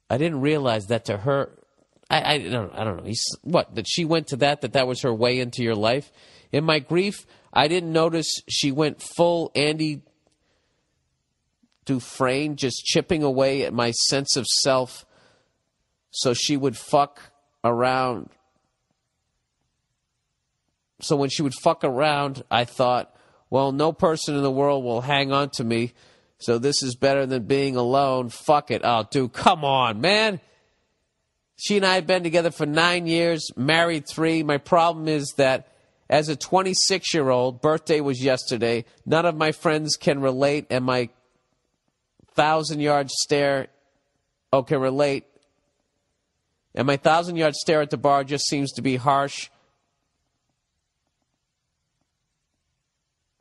I didn't realize that to her. I don't know. What, that she went to that was her way into your life? In my grief, I didn't notice she went full Andy Dufresne, just chipping away at my sense of self so she would fuck around. So when she would fuck around, I thought, well, no person in the world will hang on to me, so this is better than being alone. Fuck it. Oh, dude, come on, man. She and I have been together for 9 years, married 3. My problem is that as a 26-year-old, birthday was yesterday, none of my friends can relate, and my 1,000-yard stare, can relate. And my 1,000-yard stare at the bar just seems to be harsh.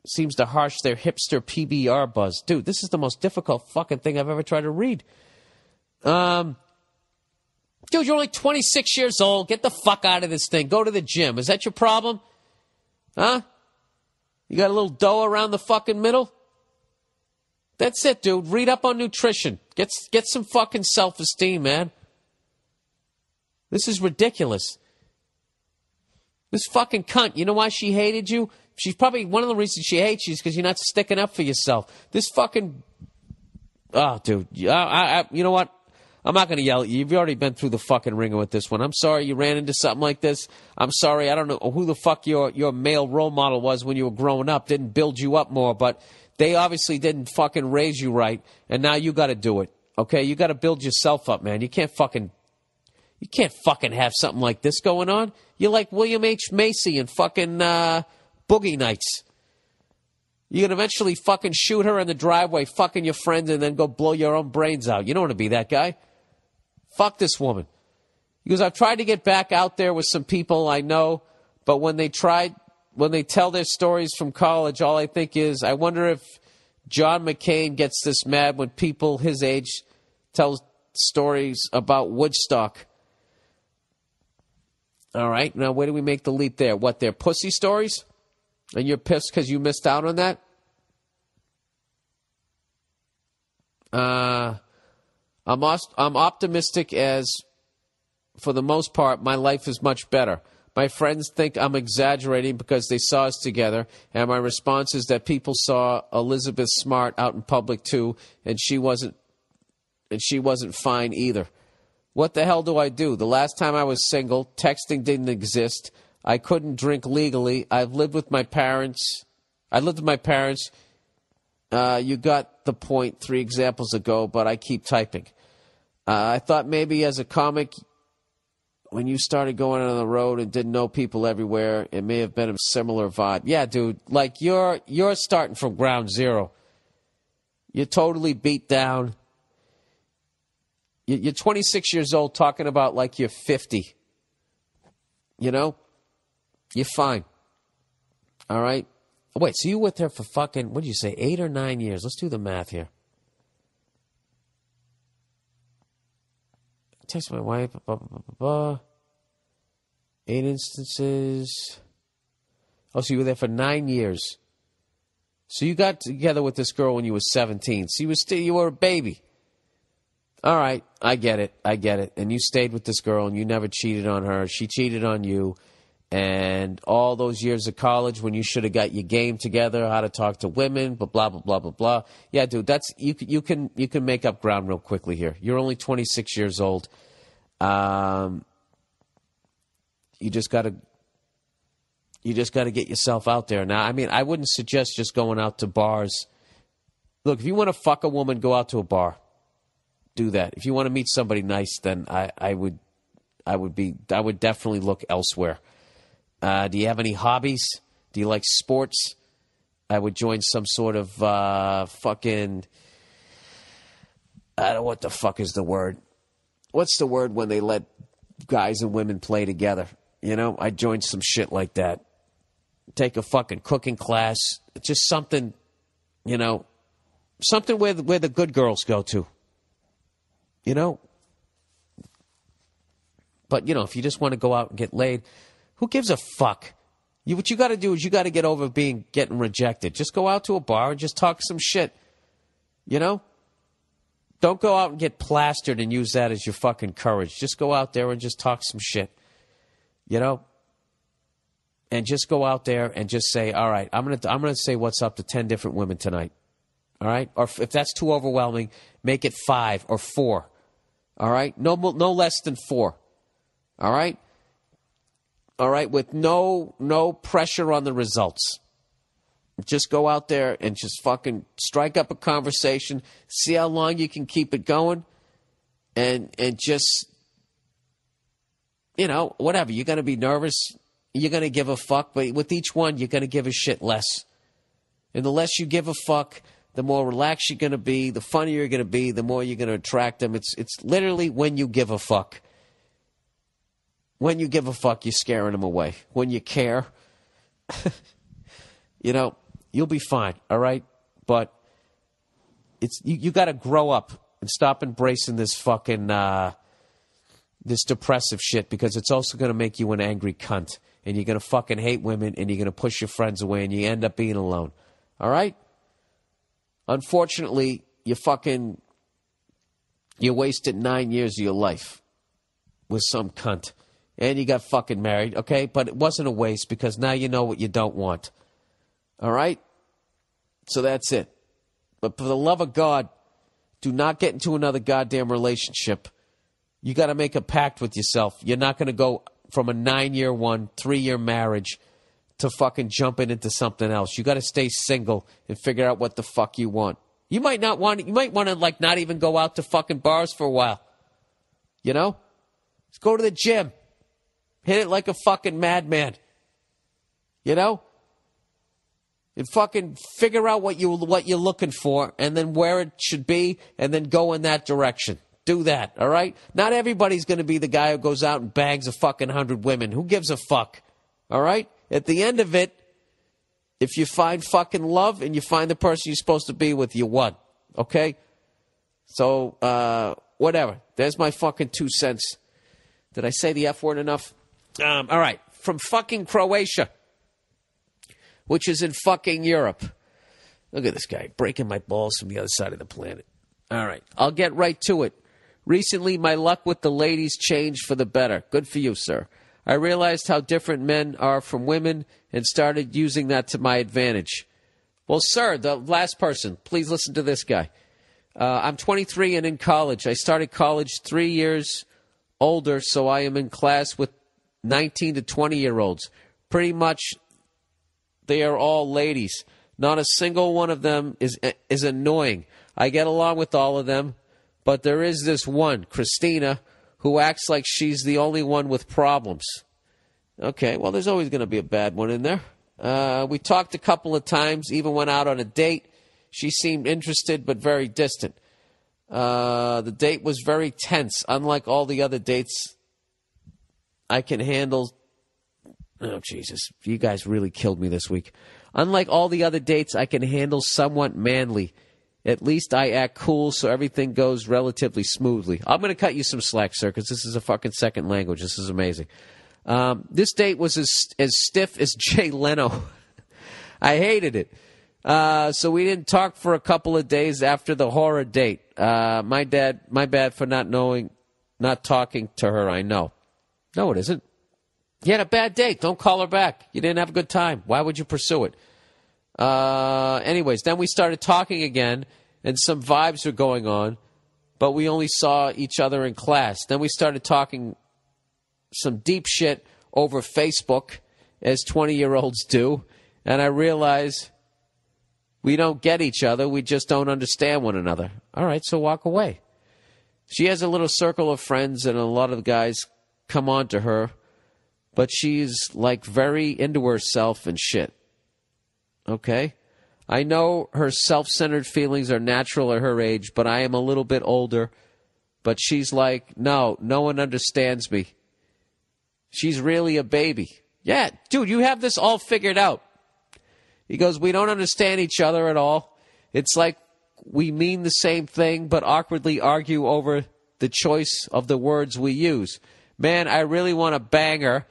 seems to harsh their hipster PBR buzz. Dude, this is the most difficult fucking thing I've ever tried to read. Dude, you're only 26 years old. Get the fuck out of this thing. Go to the gym. Is that your problem? Huh? You got a little dough around the fucking middle? That's it, dude. Read up on nutrition. Get some fucking self-esteem, man. This is ridiculous. This fucking cunt, you know why she hated you? She's probably, one of the reasons she hates you is because you're not sticking up for yourself. This fucking, oh, dude, you know what? I'm not going to yell at you. You've already been through the fucking ringer with this one. I'm sorry you ran into something like this. I'm sorry. I don't know who the fuck your male role model was when you were growing up. Didn't build you up more, but they obviously didn't fucking raise you right, and now you got to do it. Okay? You got to build yourself up, man. You can't fucking have something like this going on. You're like William H. Macy and fucking Boogie Nights. You're going to eventually fucking shoot her in the driveway, fucking your friend, and then go blow your own brains out. You don't want to be that guy. Fuck this woman. Because I've tried to get back out there with some people I know, but when they tell their stories from college, all I think is, I wonder if John McCain gets this mad when people his age tell stories about Woodstock. All right, now where do we make the leap there? What, they're pussy stories? And you're pissed because you missed out on that? I'm optimistic as, for the most part, my life is much better. My friends think I'm exaggerating because they saw us together, and my response is that people saw Elizabeth Smart out in public too, and she wasn't fine either. What the hell do I do? The last time I was single, texting didn't exist. I couldn't drink legally. I lived with my parents. You got the point 3 examples ago, but I keep typing. I thought maybe as a comic, when you started going on the road and didn't know people everywhere, it may have been a similar vibe. Yeah, dude, like you're starting from ground zero. You're totally beat down. You're 26 years old talking about like you're 50. You know? You're fine. All right? Wait, so you were with her for fucking, what did you say, 8 or 9 years? Let's do the math here. Text my wife, 8 instances. Oh, so you were there for 9 years. So you got together with this girl when you were 17. So you were a baby. All right, I get it. And you stayed with this girl and you never cheated on her. She cheated on you. And all those years of college when you should have got your game together, how to talk to women, blah, blah, blah, blah, blah, blah. Yeah, dude, you can make up ground real quickly here. You're only 26 years old. You just got to get yourself out there. Now, I mean, I wouldn't suggest just going out to bars. Look, if you want to fuck a woman, go out to a bar. Do that. If you want to meet somebody nice, then I would definitely look elsewhere. Do you have any hobbies? Do you like sports? I would join some sort of fucking, I don't know what the fuck is the word. What's the word when they let guys and women play together? You know, I'd join some shit like that. Take a fucking cooking class. Just something, you know, something where the good girls go to. You know? But, you know, if you just want to go out and get laid, who gives a fuck? What you got to do is you got to get over getting rejected. Just go out to a bar and just talk some shit. You know? Don't go out and get plastered and use that as your fucking courage. Just go out there and just talk some shit. You know? And just go out there and just say, all right, I'm gonna say what's up to 10 different women tonight. All right? Or if that's too overwhelming, make it 5 or 4. All right? No less than 4. All right? All right? With no pressure on the results. Just go out there and just fucking strike up a conversation, see how long you can keep it going, and just, you know, whatever. You're going to be nervous. You're going to give a fuck. But with each one, you're going to give a shit less. And the less you give a fuck, the more relaxed you're going to be, the funnier you're going to be, the more you're going to attract them. It's literally when you give a fuck. When you give a fuck, you're scaring them away. When you care, you know, You'll be fine, all right? But you got to grow up and stop embracing this fucking this depressive shit, because it's also going to make you an angry cunt, and you're going to fucking hate women, and you're going to push your friends away, and you end up being alone. All right? Unfortunately, you wasted 9 years of your life with some cunt, and you got fucking married, okay? But it wasn't a waste, because now you know what you don't want. All right? So that's it. But for the love of God, do not get into another goddamn relationship. You got to make a pact with yourself. You're not going to go from a 9-year one, 3-year marriage to fucking jumping into something else. You got to stay single and figure out what the fuck you want. You might want to like not even go out to fucking bars for a while. You know? Just go to the gym. Hit it like a fucking madman. You know? And fucking figure out what you're looking for, and then where it should be, and then go in that direction. Do that, all right? Not everybody's going to be the guy who goes out and bangs a fucking 100 women. Who gives a fuck? All right? At the end of it, if you find fucking love and you find the person you're supposed to be with, you won. Okay? So, whatever. There's my fucking 2 cents. Did I say the F word enough? All right. From fucking Croatia, which is in fucking Europe. Look at this guy, breaking my balls from the other side of the planet. All right. I'll get right to it. Recently, my luck with the ladies changed for the better. Good for you, sir. I realized how different men are from women and started using that to my advantage. Well, sir, the last person, please listen to this guy. I'm 23 and in college. I started college 3 years older, so I am in class with 19 to 20-year-olds. Pretty much they are all ladies. Not a single one of them is annoying. I get along with all of them, but there is this one, Christina, who acts like she's the only one with problems. Okay, well, there's always going to be a bad one in there. We talked a couple of times, even went out on a date. She seemed interested but very distant. The date was very tense. Unlike all the other dates I can handle... Oh, Jesus. You guys really killed me this week. Unlike all the other dates, I can handle somewhat manly. At least I act cool, so everything goes relatively smoothly. I'm going to cut you some slack, sir, because this is a fucking second language. This is amazing. This date was as stiff as Jay Leno. I hated it. So we didn't talk for a couple of days after the horror date. My bad for not talking to her, I know. No, it isn't. You had a bad date. Don't call her back. You didn't have a good time. Why would you pursue it? Anyways, then we started talking again, and some vibes were going on, but we only saw each other in class. Then we started talking some deep shit over Facebook, as 20-year-olds do, and I realized we don't get each other. We just don't understand one another. All right, so walk away. She has a little circle of friends, and a lot of the guys come on to her, but she's like very into herself and shit. Okay? I know her self-centered feelings are natural at her age, but I am a little bit older. But she's like, no one understands me. She's really a baby. Yeah, dude, you have this all figured out. He goes, we don't understand each other at all. It's like we mean the same thing, but awkwardly argue over the choice of the words we use. Man, I really want to bang her.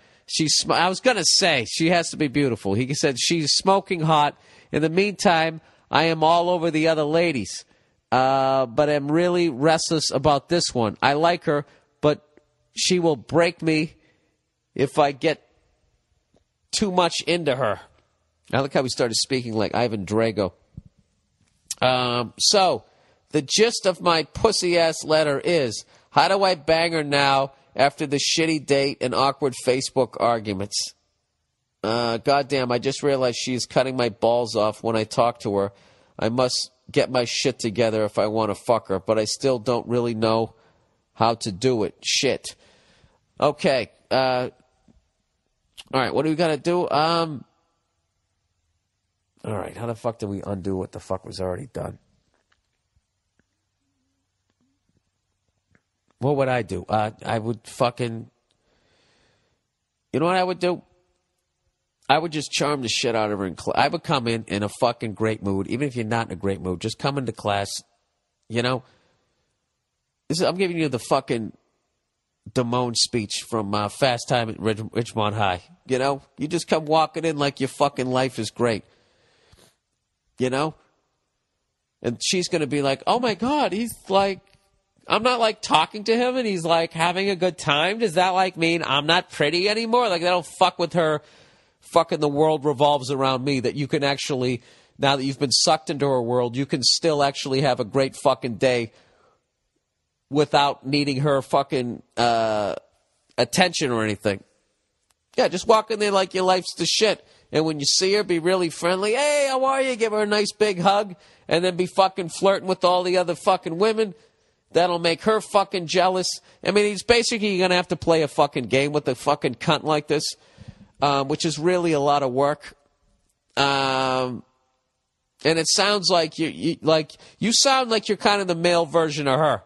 I was going to say, she has to be beautiful. He said, she's smoking hot. In the meantime, I am all over the other ladies. But I'm really restless about this one. I like her, but she will break me if I get too much into her. I like how we started speaking like Ivan Drago. So, the gist of my pussy-ass letter is, how do I bang her now after the shitty date and awkward Facebook arguments? Goddamn, I just realized she's cutting my balls off when I talk to her. I must get my shit together if I want to fuck her, but I still don't really know how to do it. Shit. Okay. All right, what do we got to do? All right, how the fuck do we undo what the fuck was already done? What would I do? I would fucking... You know what I would do? I would just charm the shit out of her. I would come in a fucking great mood. Even if you're not in a great mood, just come into class. You know, I'm giving you the fucking Damone speech from Fast Time at Ridgemont High. You know, you just come walking in like your fucking life is great. You know, and she's going to be like, oh my God, he's like, I'm not like talking to him and he's like having a good time. Does that like mean I'm not pretty anymore? Like that'll fuck with her. Fucking the world revolves around me, that you can actually, now that you've been sucked into her world, you can still actually have a great fucking day without needing her fucking attention or anything. Yeah, just walk in there like your life's the shit. And when you see her, be really friendly. Hey, how are you? Give her a nice big hug. And then be fucking flirting with all the other fucking women. That'll make her fucking jealous. I mean, he's basically going to have to play a fucking game with a fucking cunt like this. Which is really a lot of work. And it sounds like you sound like you're kind of the male version of her.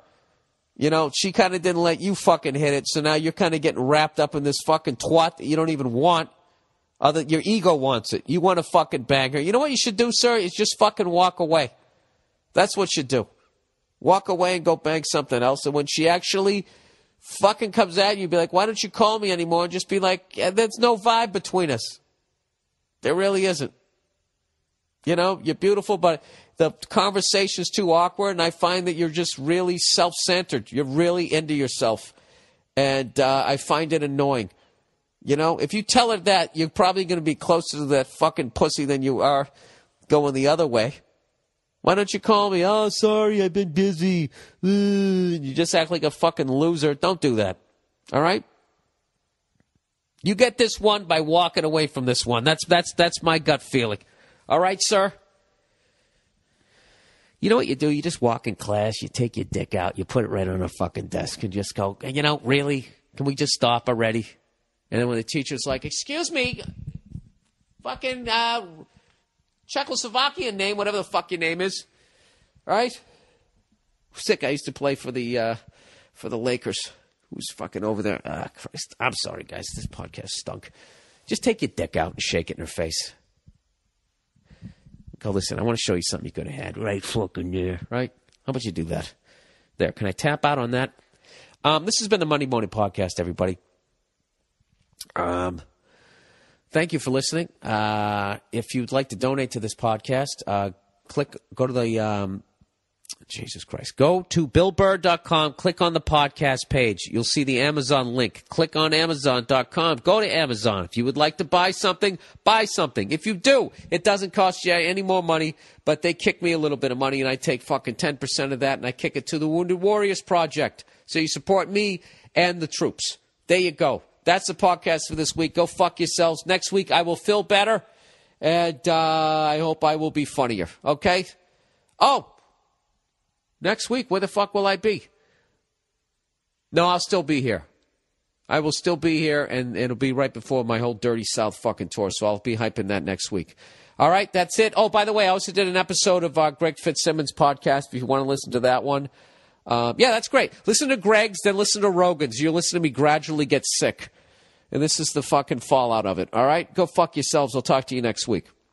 You know, she kind of didn't let you fucking hit it, so now you're kind of getting wrapped up in this fucking twat that you don't even want. Your ego wants it. You want to fucking bang her. You know what you should do, sir? Is just fucking walk away. That's what you do. Walk away and go bang something else. And when she actually fucking comes at you, be like, why don't you call me anymore? And just be like, yeah, there's no vibe between us. There really isn't. You know, you're beautiful, but the conversation's too awkward, and I find that you're just really self-centered. You're really into yourself, and I find it annoying. You know, if you tell her that, you're probably going to be closer to that fucking pussy than you are going the other way. Why don't you call me? Oh, sorry, I've been busy. You just act like a fucking loser. Don't do that. All right? You get this one by walking away from this one. That's my gut feeling. All right, sir? You know what you do? You just walk in class, you take your dick out, you put it right on a fucking desk and just go, you know, really? Can we just stop already? And then when the teacher's like, excuse me, fucking Czechoslovakian name, whatever the fuck your name is, right? Sick. I used to play for the Lakers. Who's fucking over there? Christ. I'm sorry, guys. This podcast stunk. Just take your dick out and shake it in her face. Go, listen, I want to show you something you could have had right fucking there, right? How about you do that? There. Can I tap out on that? This has been the Monday Morning Podcast, everybody. Thank you for listening. If you'd like to donate to this podcast, go to the, Jesus Christ, go to BillBurr.com, click on the podcast page. You'll see the Amazon link. Click on Amazon.com. Go to Amazon. If you would like to buy something, buy something. If you do, it doesn't cost you any more money, but they kick me a little bit of money, and I take fucking 10% of that, and I kick it to the Wounded Warriors Project. So you support me and the troops. There you go. That's the podcast for this week. Go fuck yourselves. Next week, I will feel better, and I hope I will be funnier. Okay? Oh, next week, where the fuck will I be? No, I'll still be here. I will still be here, and it'll be right before my whole Dirty South fucking tour, so I'll be hyping that next week. All right, that's it. Oh, by the way, I also did an episode of Greg Fitzsimmons' podcast, if you want to listen to that one. Yeah, that's great. Listen to Greg's, then listen to Rogan's. You'll listen to me gradually get sick. And this is the fucking fallout of it. All right? Go fuck yourselves. I'll talk to you next week.